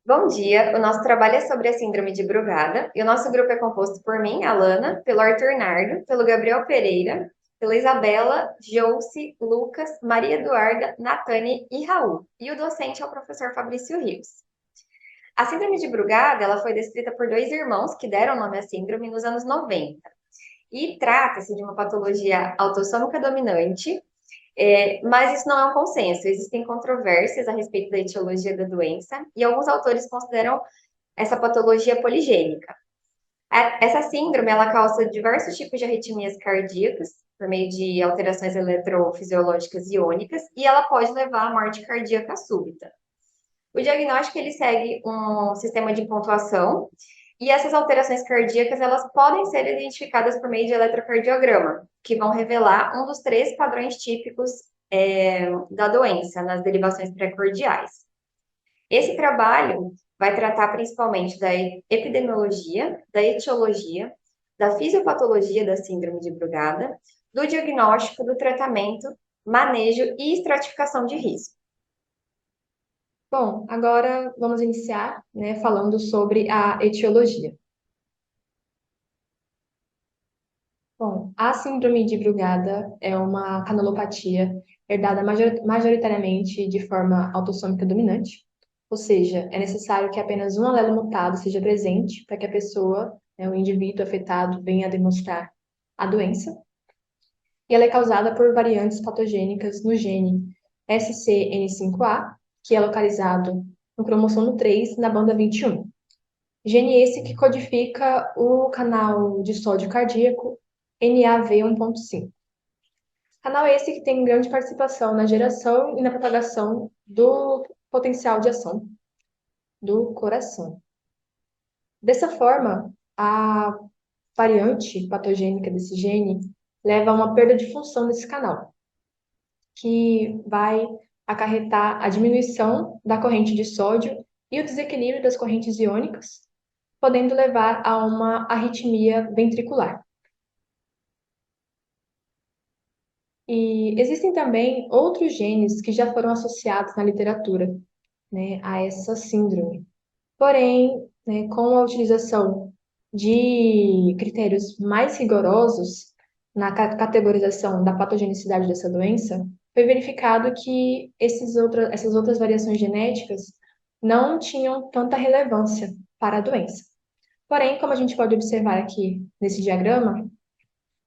Bom dia, o nosso trabalho é sobre a síndrome de Brugada e o nosso grupo é composto por mim, Alana, pelo Arthur Nardo, pelo Gabriel Pereira, pela Isabela, Jouse, Lucas, Maria Eduarda, Natane e Raul. E o docente é o professor Fabrício Rios. A síndrome de Brugada, ela foi descrita por dois irmãos que deram nome à síndrome nos anos 90. E trata-se de uma patologia autossômica dominante, mas isso não é um consenso. Existem controvérsias a respeito da etiologia da doença e alguns autores consideram essa patologia poligênica. Essa síndrome, ela causa diversos tipos de arritmias cardíacas por meio de alterações eletrofisiológicas iônicas e ela pode levar à morte cardíaca súbita. O diagnóstico, ele segue um sistema de pontuação e essas alterações cardíacas, elas podem ser identificadas por meio de eletrocardiograma, que vão revelar um dos três padrões típicos da doença, nas derivações pré-cordiais. Esse trabalho vai tratar principalmente da epidemiologia, da etiologia, da fisiopatologia da síndrome de Brugada, do diagnóstico, do tratamento, manejo e estratificação de risco. Bom, agora vamos iniciar, falando sobre a etiologia. Bom, a síndrome de Brugada é uma canulopatia herdada majoritariamente de forma autossômica dominante, ou seja, é necessário que apenas um alelo mutado seja presente para que a pessoa, o indivíduo afetado, venha a demonstrar a doença. E ela é causada por variantes patogênicas no gene SCN5A, que é localizado no cromossomo 3, na banda 21. Gene esse que codifica o canal de sódio cardíaco NaV1.5. Canal esse que tem grande participação na geração e na propagação do potencial de ação do coração. Dessa forma, a variante patogênica desse gene leva a uma perda de função desse canal, que vai acarretar a diminuição da corrente de sódio e o desequilíbrio das correntes iônicas, podendo levar a uma arritmia ventricular. E existem também outros genes que já foram associados na literatura, a essa síndrome. Porém, com a utilização de critérios mais rigorosos na categorização da patogenicidade dessa doença, foi verificado que essas outras variações genéticas não tinham tanta relevância para a doença. Porém, como a gente pode observar aqui nesse diagrama,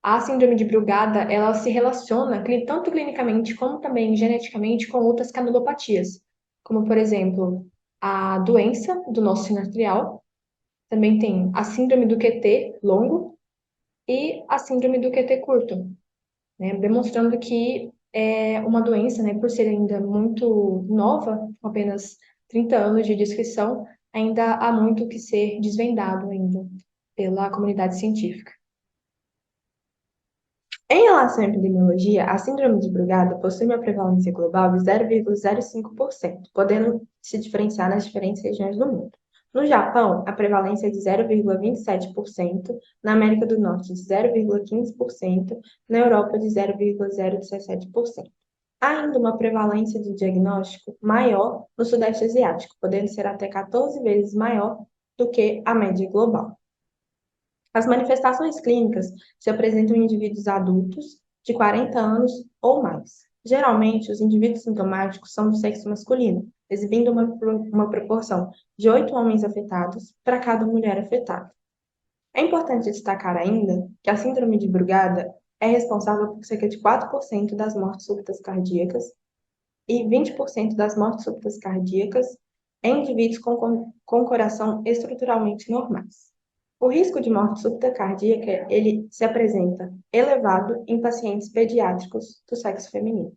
a síndrome de Brugada, ela se relaciona tanto clinicamente como também geneticamente com outras canulopatias, como, por exemplo, a doença do nosso sino arterial, também tem a síndrome do QT longo e a síndrome do QT curto, demonstrando que é uma doença, por ser ainda muito nova, com apenas 30 anos de descrição, ainda há muito que ser desvendado ainda pela comunidade científica. Em relação à epidemiologia, a síndrome de Brugada possui uma prevalência global de 0,05%, podendo se diferenciar nas diferentes regiões do mundo. No Japão, a prevalência é de 0,27%, na América do Norte de 0,15%, na Europa de 0,017%. Há ainda uma prevalência de diagnóstico maior no Sudeste Asiático, podendo ser até 14 vezes maior do que a média global. As manifestações clínicas se apresentam em indivíduos adultos de 40 anos ou mais. Geralmente, os indivíduos sintomáticos são do sexo masculino, exibindo uma proporção de 8 homens afetados para cada mulher afetada. É importante destacar ainda que a síndrome de Brugada é responsável por cerca de 4% das mortes súbitas cardíacas e 20% das mortes súbitas cardíacas em indivíduos com coração estruturalmente normais. O risco de morte súbita cardíaca, ele se apresenta elevado em pacientes pediátricos do sexo feminino.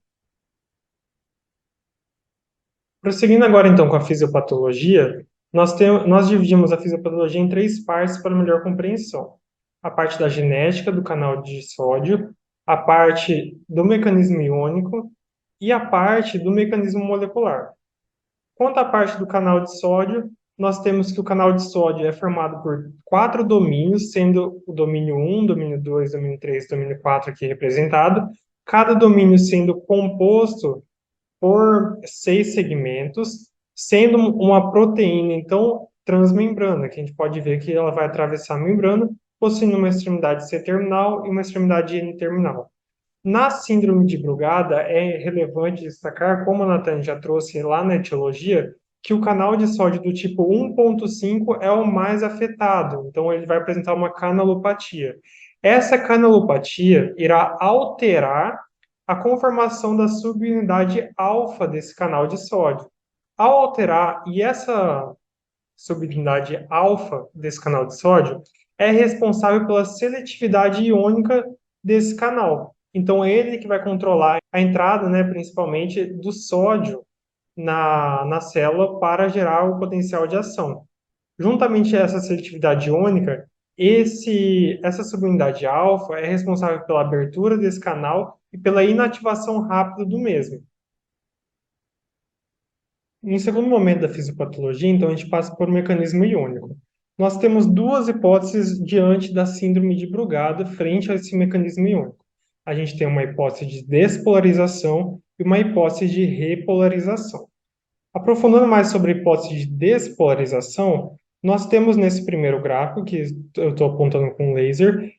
Prosseguindo agora, então, com a fisiopatologia, nós dividimos a fisiopatologia em três partes para melhor compreensão. A parte da genética do canal de sódio, a parte do mecanismo iônico e a parte do mecanismo molecular. Quanto à parte do canal de sódio, nós temos que o canal de sódio é formado por 4 domínios, sendo o domínio 1, domínio 2, domínio 3, domínio 4 aqui representado, cada domínio sendo composto por 6 segmentos, sendo uma proteína, então, transmembrana, que a gente pode ver que ela vai atravessar a membrana, possuindo uma extremidade C-terminal e uma extremidade N-terminal. Na síndrome de Brugada, é relevante destacar, como a Natane já trouxe lá na etiologia, que o canal de sódio do tipo 1.5 é o mais afetado, então ele vai apresentar uma canalopatia. Essa canalopatia irá alterar a conformação da subunidade alfa desse canal de sódio. Ao alterar, e essa subunidade alfa desse canal de sódio é responsável pela seletividade iônica desse canal. Então, é ele que vai controlar a entrada, né, principalmente, do sódio na célula para gerar o potencial de ação. Juntamente a essa seletividade iônica, essa subunidade alfa é responsável pela abertura desse canal e pela inativação rápida do mesmo. Em segundo momento da fisiopatologia, então, a gente passa por um mecanismo iônico. Nós temos duas hipóteses diante da síndrome de Brugada frente a esse mecanismo iônico. A gente tem uma hipótese de despolarização e uma hipótese de repolarização. Aprofundando mais sobre a hipótese de despolarização, nós temos nesse primeiro gráfico, que eu estou apontando com laser,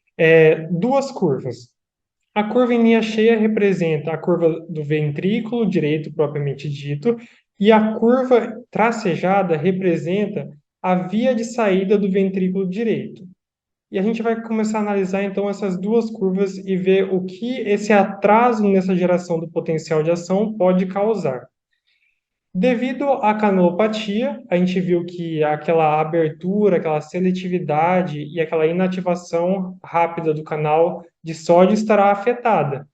duas curvas. A curva em linha cheia representa a curva do ventrículo direito propriamente dito, e a curva tracejada representa a via de saída do ventrículo direito. E a gente vai começar a analisar então essas duas curvas e ver o que esse atraso nessa geração do potencial de ação pode causar. Devido à canalopatia, a gente viu que aquela abertura, aquela seletividade e aquela inativação rápida do canal de sódio estará afetada.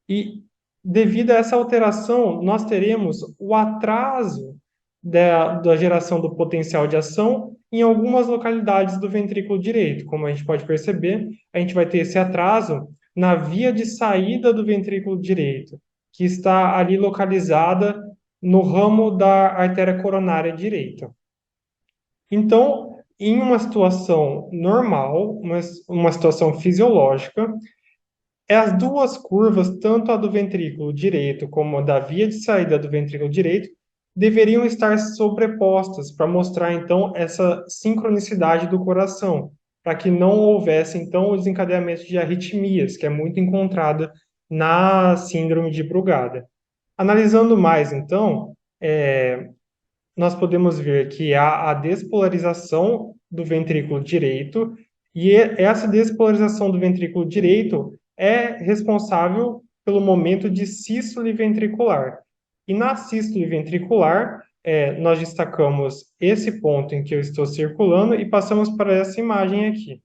E devido a essa alteração, nós teremos o atraso da geração do potencial de ação em algumas localidades do ventrículo direito. Como a gente pode perceber, a gente vai ter esse atraso na via de saída do ventrículo direito, que está ali localizada no ramo da artéria coronária direita. Então, em uma situação normal, uma situação fisiológica, as duas curvas, tanto a do ventrículo direito como a da via de saída do ventrículo direito, deveriam estar sobrepostas para mostrar, então, essa sincronicidade do coração, para que não houvesse, então, o desencadeamento de arritmias, que é muito encontrada na síndrome de Brugada. Analisando mais, então, nós podemos ver que há a despolarização do ventrículo direito, e essa despolarização do ventrículo direito é responsável pelo momento de sístole ventricular. E na sístole ventricular, nós destacamos esse ponto em que eu estou circulando e passamos para essa imagem aqui.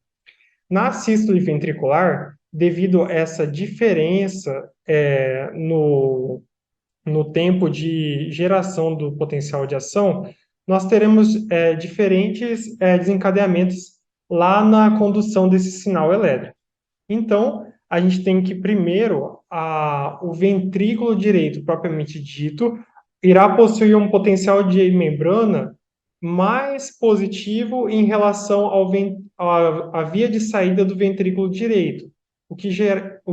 Na sístole ventricular, devido a essa diferença no tempo de geração do potencial de ação, nós teremos diferentes desencadeamentos lá na condução desse sinal elétrico. Então, a gente tem que, primeiro, o ventrículo direito, propriamente dito, irá possuir um potencial de membrana mais positivo em relação à via de saída do ventrículo direito, o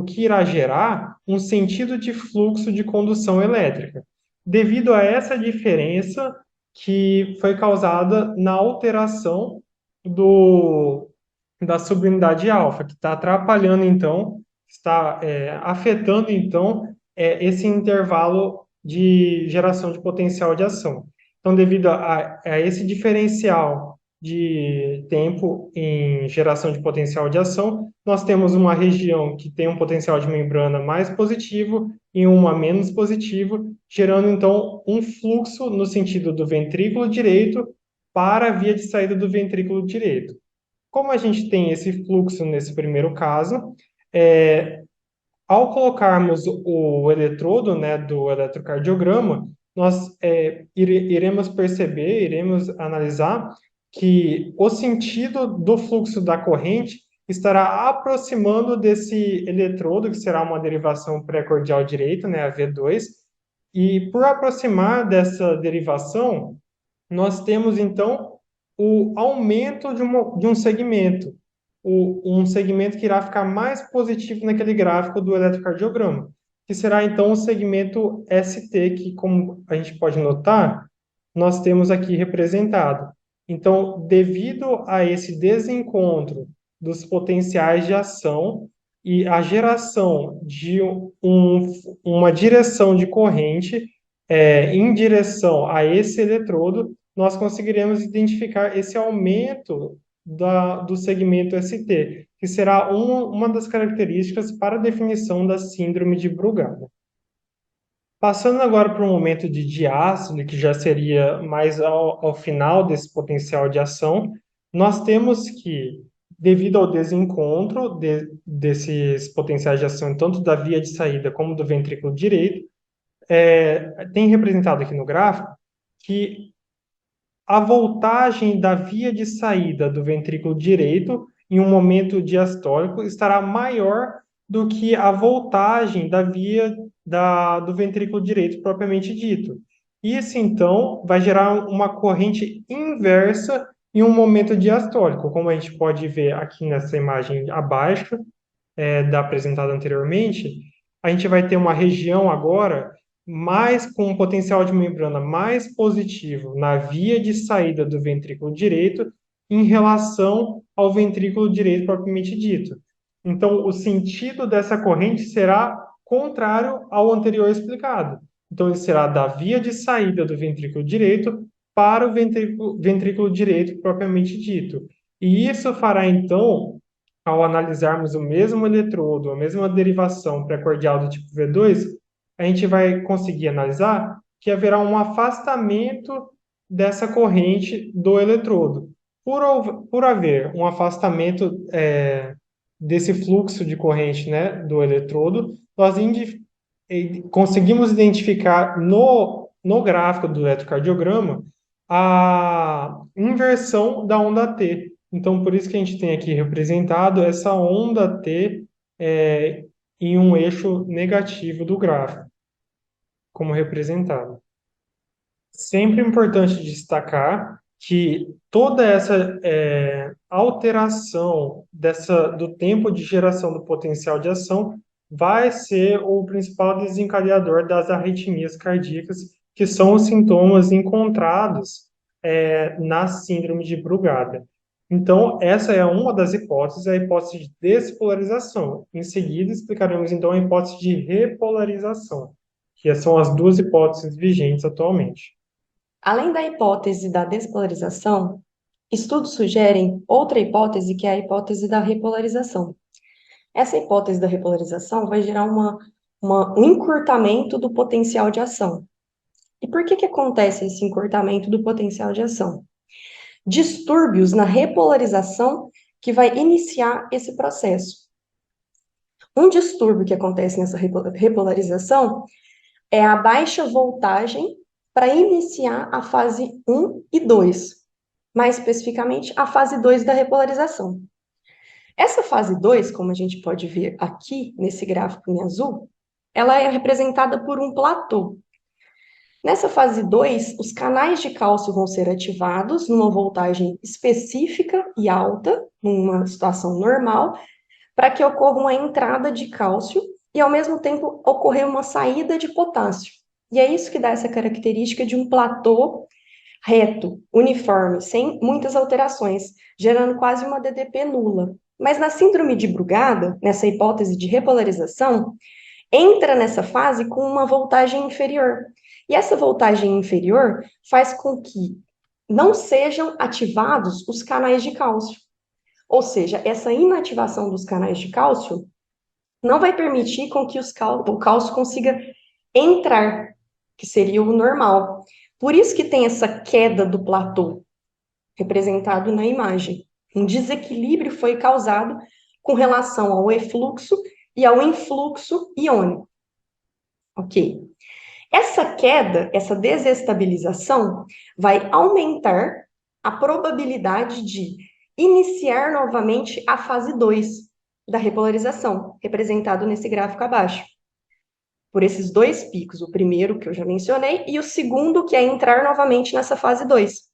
que irá gerar um sentido de fluxo de condução elétrica, devido a essa diferença que foi causada na alteração da subunidade alfa, que está atrapalhando, então, está afetando, então, esse intervalo de geração de potencial de ação. Então, devido a esse diferencial de tempo em geração de potencial de ação, nós temos uma região que tem um potencial de membrana mais positivo e uma menos positivo, gerando, então, um fluxo no sentido do ventrículo direito para a via de saída do ventrículo direito. Como a gente tem esse fluxo nesse primeiro caso, ao colocarmos o eletrodo, né, do eletrocardiograma, nós iremos perceber, iremos analisar que o sentido do fluxo da corrente estará aproximando desse eletrodo, que será uma derivação pré-cordial direita, né, a V2, e por aproximar dessa derivação, nós temos, então, o aumento de um segmento, um segmento que irá ficar mais positivo naquele gráfico do eletrocardiograma, que será, então, o segmento ST, que, como a gente pode notar, nós temos aqui representado. Então, devido a esse desencontro dos potenciais de ação e a geração de uma direção de corrente em direção a esse eletrodo, nós conseguiremos identificar esse aumento do segmento ST, que será uma das características para a definição da síndrome de Brugada. Passando agora para um momento de diástole, que já seria mais ao final desse potencial de ação, nós temos que, devido ao desencontro desses potenciais de ação, tanto da via de saída como do ventrículo direito, tem representado aqui no gráfico que a voltagem da via de saída do ventrículo direito em um momento diastólico estará maior do que a voltagem da via do ventrículo direito propriamente dito. Isso, então, vai gerar uma corrente inversa em um momento diastólico, como a gente pode ver aqui nessa imagem abaixo, da apresentada anteriormente. A gente vai ter uma região agora com um potencial de membrana mais positivo na via de saída do ventrículo direito em relação ao ventrículo direito propriamente dito. Então, o sentido dessa corrente será contrário ao anterior explicado. Então, ele será da via de saída do ventrículo direito para o ventrículo direito propriamente dito. E isso fará, então, ao analisarmos o mesmo eletrodo, a mesma derivação precordial do tipo V2, a gente vai conseguir analisar que haverá um afastamento dessa corrente do eletrodo. Por haver um afastamento desse fluxo de corrente, né, do eletrodo, nós conseguimos identificar no gráfico do eletrocardiograma a inversão da onda T. Então, por isso que a gente tem aqui representado essa onda T em um eixo negativo do gráfico, como representado. Sempre importante destacar que toda essa alteração do tempo de geração do potencial de ação vai ser o principal desencadeador das arritmias cardíacas, que são os sintomas encontrados na síndrome de Brugada. Então, essa é uma das hipóteses, a hipótese de despolarização. Em seguida, explicaremos, então, a hipótese de repolarização, que são as duas hipóteses vigentes atualmente. Além da hipótese da despolarização, estudos sugerem outra hipótese, que é a hipótese da repolarização. Essa hipótese da repolarização vai gerar um encurtamento do potencial de ação. E por que acontece esse encurtamento do potencial de ação? Distúrbios na repolarização que vai iniciar esse processo. Um distúrbio que acontece nessa repolarização é a baixa voltagem para iniciar a fase 1 e 2, mais especificamente a fase 2 da repolarização. Essa fase 2, como a gente pode ver aqui nesse gráfico em azul, ela é representada por um platô. Nessa fase 2, os canais de cálcio vão ser ativados numa voltagem específica e alta, numa situação normal, para que ocorra uma entrada de cálcio e, ao mesmo tempo, ocorrer uma saída de potássio. E é isso que dá essa característica de um platô reto, uniforme, sem muitas alterações, gerando quase uma DDP nula. Mas na síndrome de Brugada, nessa hipótese de repolarização, entra nessa fase com uma voltagem inferior. E essa voltagem inferior faz com que não sejam ativados os canais de cálcio. Ou seja, essa inativação dos canais de cálcio não vai permitir com que o cálcio consiga entrar, que seria o normal. Por isso que tem essa queda do platô, representado na imagem. Um desequilíbrio foi causado com relação ao efluxo e ao influxo iônico. Ok. Essa queda, essa desestabilização, vai aumentar a probabilidade de iniciar novamente a fase 2 da repolarização, representado nesse gráfico abaixo. Por esses dois picos, o primeiro que eu já mencionei e o segundo que é entrar novamente nessa fase 2.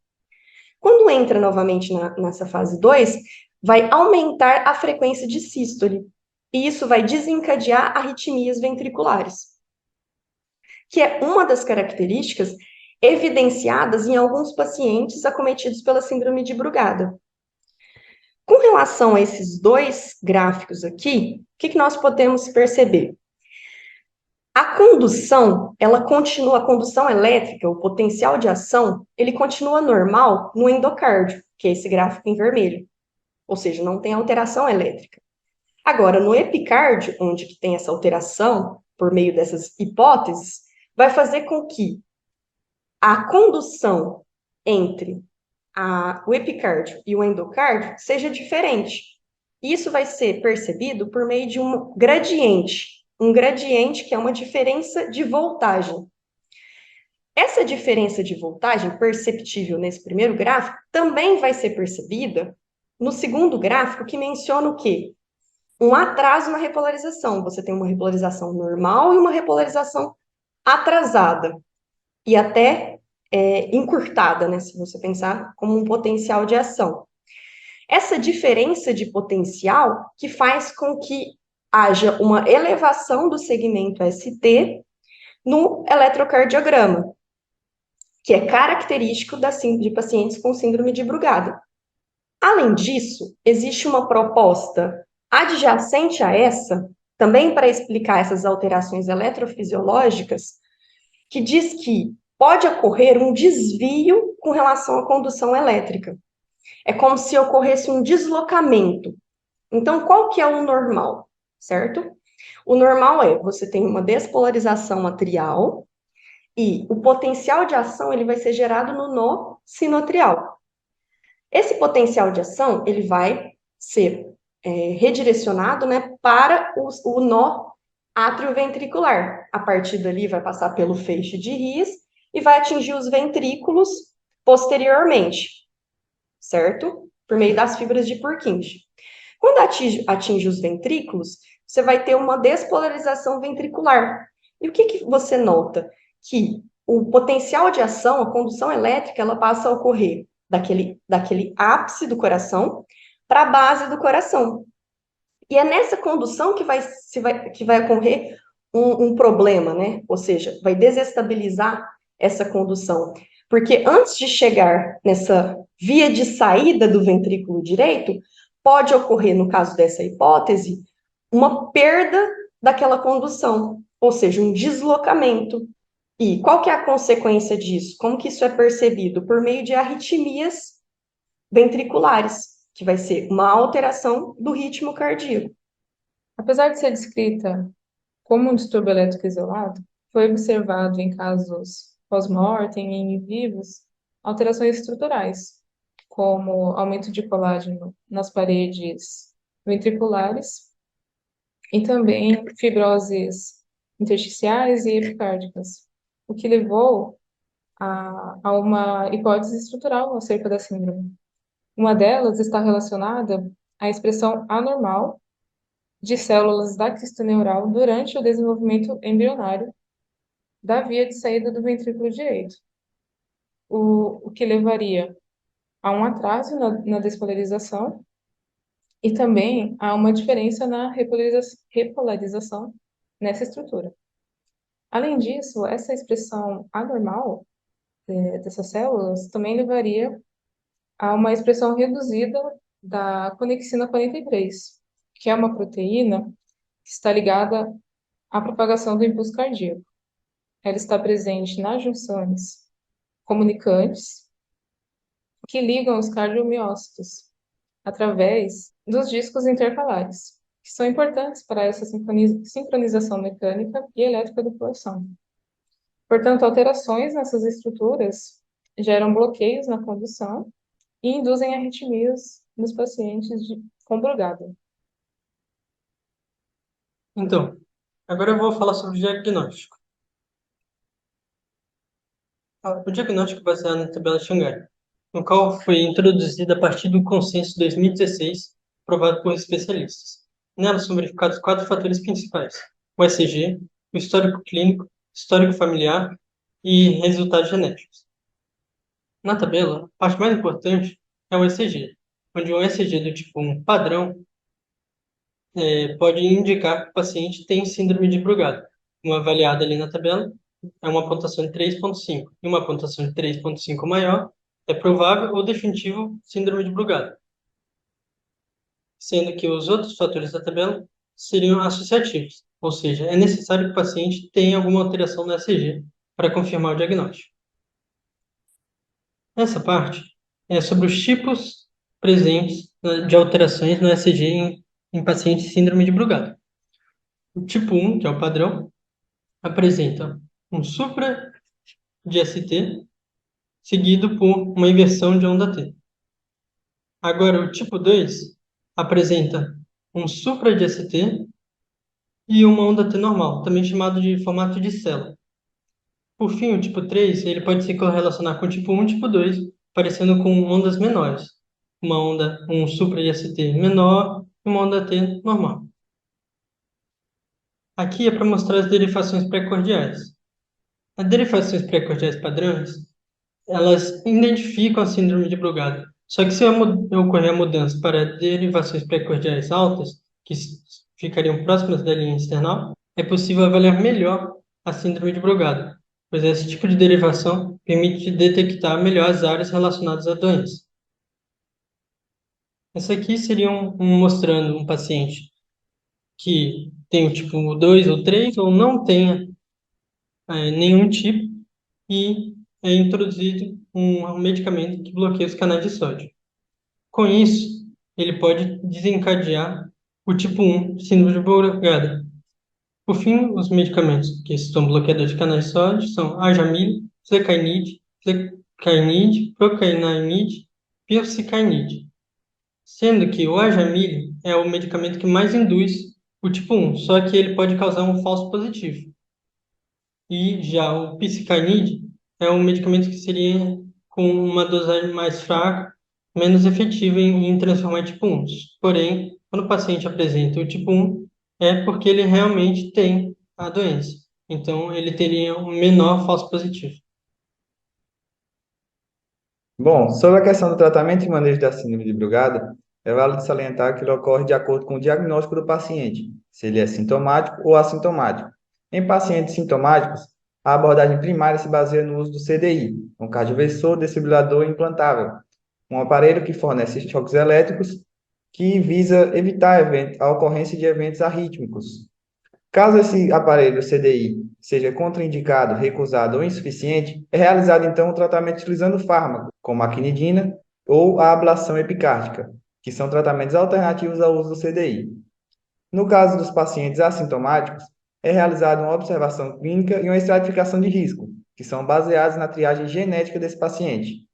Quando entra novamente nessa fase 2, vai aumentar a frequência de sístole, e isso vai desencadear arritmias ventriculares, que é uma das características evidenciadas em alguns pacientes acometidos pela síndrome de Brugada. Com relação a esses dois gráficos aqui, o que nós podemos perceber? A condução, a condução elétrica, o potencial de ação, ele continua normal no endocárdio, que é esse gráfico em vermelho, ou seja, não tem alteração elétrica. Agora, no epicárdio, onde que tem essa alteração, por meio dessas hipóteses, vai fazer com que a condução entre o epicárdio e o endocárdio seja diferente. Isso vai ser percebido por meio de um gradiente que é uma diferença de voltagem. Essa diferença de voltagem perceptível nesse primeiro gráfico também vai ser percebida no segundo gráfico, que menciona o quê? Um atraso na repolarização. Você tem uma repolarização normal e uma repolarização atrasada. E até encurtada, né? Se você pensar como um potencial de ação. Essa diferença de potencial que faz com que haja uma elevação do segmento ST no eletrocardiograma, que é característico de pacientes com síndrome de Brugada. Além disso, existe uma proposta adjacente a essa, também para explicar essas alterações eletrofisiológicas, que diz que pode ocorrer um desvio com relação à condução elétrica. É como se ocorresse um deslocamento. Então, qual que é o normal, certo? O normal é, você tem uma despolarização atrial e o potencial de ação ele vai ser gerado no nó sinoatrial. Esse potencial de ação ele vai ser redirecionado, né, para o nó atrioventricular. A partir dali vai passar pelo feixe de His e vai atingir os ventrículos posteriormente, certo? Por meio das fibras de Purkinje. Quando atinge os ventrículos, você vai ter uma despolarização ventricular. E o que você nota? Que o potencial de ação, a condução elétrica, ela passa a ocorrer daquele ápice do coração para a base do coração. E é nessa condução que vai ocorrer um problema, né? Ou seja, vai desestabilizar essa condução. Porque antes de chegar nessa via de saída do ventrículo direito, pode ocorrer, no caso dessa hipótese, uma perda daquela condução, ou seja, um deslocamento. E qual que é a consequência disso? Como que isso é percebido? Por meio de arritmias ventriculares, que vai ser uma alteração do ritmo cardíaco. Apesar de ser descrita como um distúrbio elétrico isolado, foi observado em casos pós-mortem e em vivos alterações estruturais, como aumento de colágeno nas paredes ventriculares e também fibroses intersticiais e epicárdicas, o que levou a uma hipótese estrutural acerca da síndrome. Uma delas está relacionada à expressão anormal de células da crista neural durante o desenvolvimento embrionário da via de saída do ventrículo direito, o que levaria a um atraso na despolarização e também a uma diferença na repolarização nessa estrutura. Além disso, essa expressão anormal dessas células também levaria a uma expressão reduzida da conexina 43, que é uma proteína que está ligada à propagação do impulso cardíaco. Ela está presente nas junções comunicantes que ligam os cardiomiócitos através dos discos intercalares, que são importantes para essa sincronização mecânica e elétrica do coração. Portanto, alterações nessas estruturas geram bloqueios na condução e induzem arritmias nos pacientes com Brugada. Então, agora eu vou falar sobre o diagnóstico. O diagnóstico é baseado na tabela Xangai, no qual foi introduzida a partir do consenso 2016, aprovado por especialistas. Nela são verificados 4 fatores principais: o ECG, o histórico clínico, histórico familiar e resultados genéticos. Na tabela, a parte mais importante é o ECG, onde um ECG do tipo 1 padrão pode indicar que o paciente tem síndrome de Brugada, como avaliado ali na tabela, é uma pontuação de 3,5 e uma pontuação de 3,5 maior, é provável ou definitivo síndrome de Brugada, sendo que os outros fatores da tabela seriam associativos, ou seja, é necessário que o paciente tenha alguma alteração no ECG para confirmar o diagnóstico. Essa parte é sobre os tipos presentes de alterações no ECG em pacientes síndrome de Brugada. O tipo 1, que é o padrão, apresenta um supra de ST seguido por uma inversão de onda T. Agora, o tipo 2 apresenta um supra de ST e uma onda T normal, também chamado de formato de célula. Por fim, o tipo 3 ele pode se correlacionar com o tipo 1 e tipo 2, parecendo com ondas menores. Um supra de ST menor e uma onda T normal. Aqui é para mostrar as derivações pré-cordiais. As derivações pré-cordiais padrões, elas identificam a síndrome de Brugada. Só que se ocorrer a mudança para derivações pré-cordiais altas, que ficariam próximas da linha external, é possível avaliar melhor a síndrome de Brugada, pois esse tipo de derivação permite detectar melhor as áreas relacionadas à doença. Essa aqui seria mostrando um paciente que tem o tipo 2 ou 3 ou não tenha nenhum tipo e é introduzido um medicamento que bloqueia os canais de sódio. Com isso, ele pode desencadear o tipo 1 síndrome de Brugada. Por fim, os medicamentos que são bloqueadores de canais de sódio são ajamil, flecainide, procainamide, pircicainide. Sendo que o ajamil é o medicamento que mais induz o tipo 1, só que ele pode causar um falso positivo. E já o psicanide é um medicamento que seria com uma dosagem mais fraca, menos efetiva em transformar em tipo 1. Porém, quando o paciente apresenta o tipo 1, é porque ele realmente tem a doença. Então, ele teria um menor falso positivo. Bom, sobre a questão do tratamento e manejo da síndrome de Brugada, é válido salientar que ele ocorre de acordo com o diagnóstico do paciente, se ele é sintomático ou assintomático. Em pacientes sintomáticos, a abordagem primária se baseia no uso do CDI, um cardioversor desfibrilador implantável, um aparelho que fornece choques elétricos que visa evitar a ocorrência de eventos arrítmicos. Caso esse aparelho CDI seja contraindicado, recusado ou insuficiente, é realizado então o tratamento utilizando fármaco, como a quinidina ou a ablação epicárdica, que são tratamentos alternativos ao uso do CDI. No caso dos pacientes assintomáticos, é realizada uma observação clínica e uma estratificação de risco, que são baseados na triagem genética desse paciente,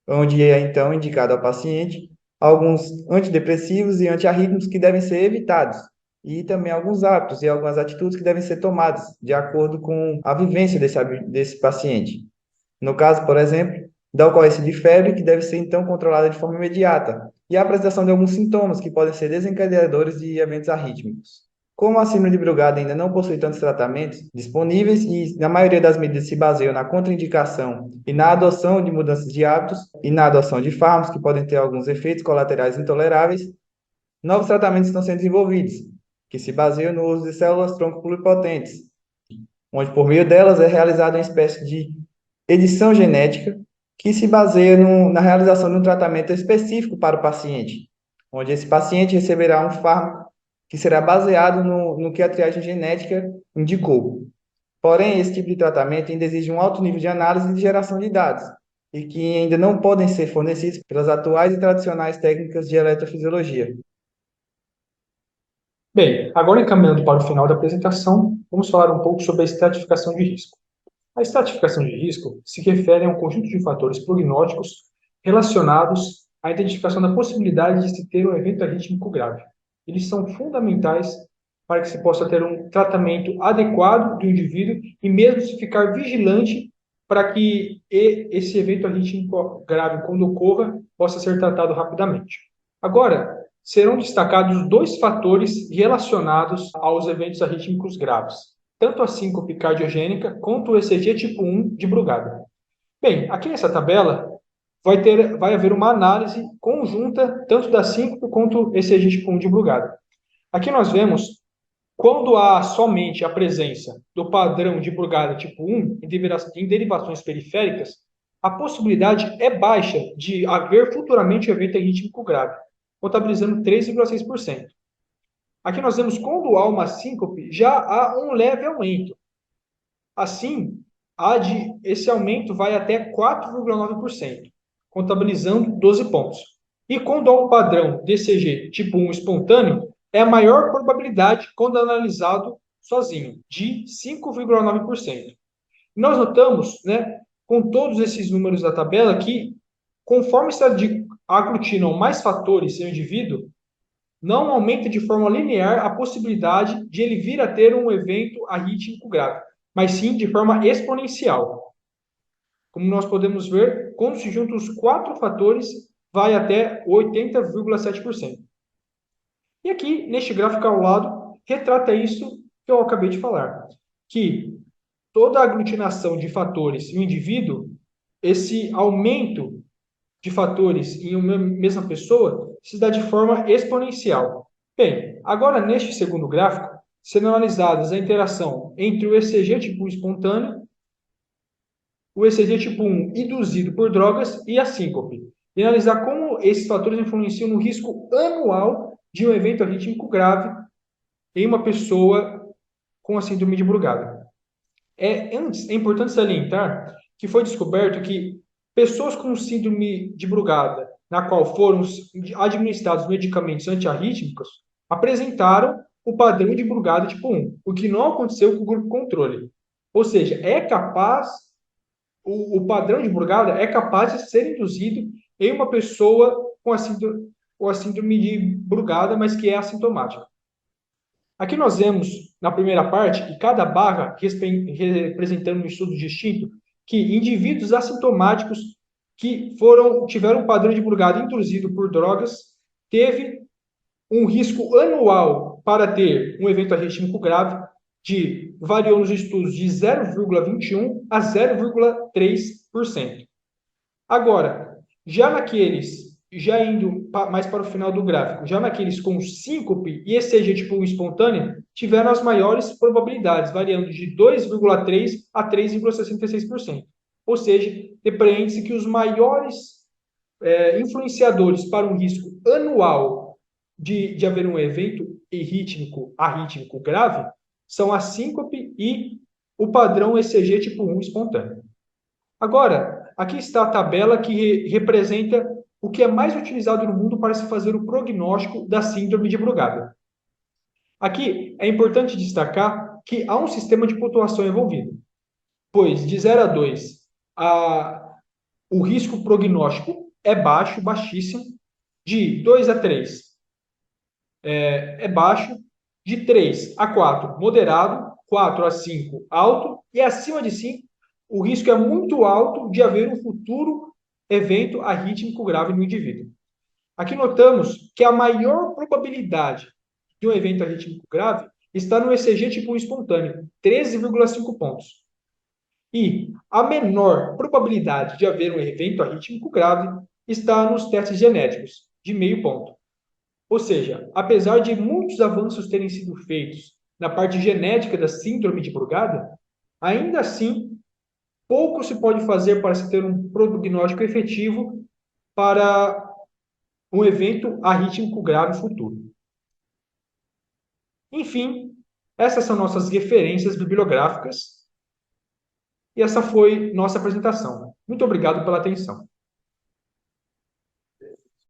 onde é então indicado ao paciente alguns antidepressivos e antiarrítmicos que devem ser evitados, e também alguns hábitos e algumas atitudes que devem ser tomadas de acordo com a vivência desse paciente. No caso, por exemplo, da ocorrência de febre, que deve ser então controlada de forma imediata, e a apresentação de alguns sintomas que podem ser desencadeadores de eventos arrítmicos. Como a síndrome de Brugada ainda não possui tantos tratamentos disponíveis e na maioria das medidas se baseiam na contraindicação e na adoção de mudanças de hábitos e na adoção de fármacos que podem ter alguns efeitos colaterais intoleráveis, novos tratamentos estão sendo desenvolvidos, que se baseiam no uso de células-tronco pluripotentes, onde por meio delas é realizada uma espécie de edição genética que se baseia na realização de um tratamento específico para o paciente, onde esse paciente receberá um fármaco que será baseado no que a triagem genética indicou. Porém, esse tipo de tratamento ainda exige um alto nível de análise e de geração de dados, e que ainda não podem ser fornecidos pelas atuais e tradicionais técnicas de eletrofisiologia. Bem, agora encaminhando para o final da apresentação, vamos falar um pouco sobre a estratificação de risco. A estratificação de risco se refere a um conjunto de fatores prognósticos relacionados à identificação da possibilidade de se ter um evento arrítmico grave. Eles são fundamentais para que se possa ter um tratamento adequado do indivíduo e mesmo se ficar vigilante para que esse evento arrítmico grave, quando ocorra, possa ser tratado rapidamente. Agora, serão destacados dois fatores relacionados aos eventos arrítmicos graves, tanto a síncope cardiogênica quanto o ECG tipo 1 de Brugada. Bem, aqui nessa tabela vai haver uma análise conjunta tanto da síncope quanto o ECG tipo 1 de Brugada. Aqui nós vemos quando há somente a presença do padrão de Brugada tipo 1 em derivações periféricas, a possibilidade é baixa de haver futuramente um evento arrítmico grave, contabilizando 3,6%. Aqui nós vemos quando há uma síncope, já há um leve aumento. Assim, esse aumento vai até 4,9%, contabilizando 12 pontos. E quando há um padrão DCG tipo 1 espontâneo, é a maior probabilidade quando analisado sozinho, de 5,9%. Nós notamos, né, com todos esses números da tabela, que conforme se aglutinam mais fatores em um indivíduo, não aumenta de forma linear a possibilidade de ele vir a ter um evento arrítmico grave, mas sim de forma exponencial. Como nós podemos ver, quando se juntam os 4 fatores, vai até 80,7%. E aqui, neste gráfico ao lado, retrata isso que eu acabei de falar, que toda a aglutinação de fatores em um indivíduo, esse aumento de fatores em uma mesma pessoa se dá de forma exponencial. Bem, agora neste segundo gráfico, sendo analisadas a interação entre o ECG tipo 1 espontâneo, o ECG tipo 1 induzido por drogas e a síncope, e analisar como esses fatores influenciam no risco anual de um evento arrítmico grave em uma pessoa com a síndrome de Brugada. É importante salientar que foi descoberto que pessoas com síndrome de Brugada, na qual foram administrados medicamentos antiarrítmicos, apresentaram o padrão de Brugada tipo 1, o que não aconteceu com o grupo controle. Ou seja, o padrão de Brugada é capaz de ser induzido em uma pessoa com a síndrome de Brugada, mas que é assintomática. Aqui nós vemos, na primeira parte, que cada barra representando um estudo distinto, que indivíduos assintomáticos que tiveram um padrão de Brugada induzido por drogas, teve um risco anual para ter um evento arrítmico grave variou nos estudos de 0,21 a 0,3%. Agora, já indo mais para o final do gráfico, já naqueles com síncope e ECG tipo 1 espontânea, tiveram as maiores probabilidades, variando de 2,3% a 3,66%. Ou seja, depreende-se que os maiores influenciadores para um risco anual de haver um evento arrítmico grave são a síncope e o padrão ECG tipo 1 espontâneo. Agora, aqui está a tabela que representa o que é mais utilizado no mundo para se fazer o prognóstico da síndrome de Brugada. Aqui é importante destacar que há um sistema de pontuação envolvido, pois de 0 a 2 o risco prognóstico é baixo, baixíssimo, de 2 a 3 é baixo, de 3 a 4 moderado, 4 a 5 alto, e acima de 5 o risco é muito alto de haver um futuro evento arrítmico grave no indivíduo. Aqui notamos que a maior probabilidade de um evento arrítmico grave está no ECG tipo 1 espontâneo, 13,5 pontos. E a menor probabilidade de haver um evento arrítmico grave está nos testes genéticos, de meio ponto. Ou seja, apesar de muitos avanços terem sido feitos na parte genética da síndrome de Brugada, ainda assim, pouco se pode fazer para se ter um prognóstico efetivo para um evento arrítmico grave futuro. Enfim, essas são nossas referências bibliográficas e essa foi nossa apresentação. Muito obrigado pela atenção.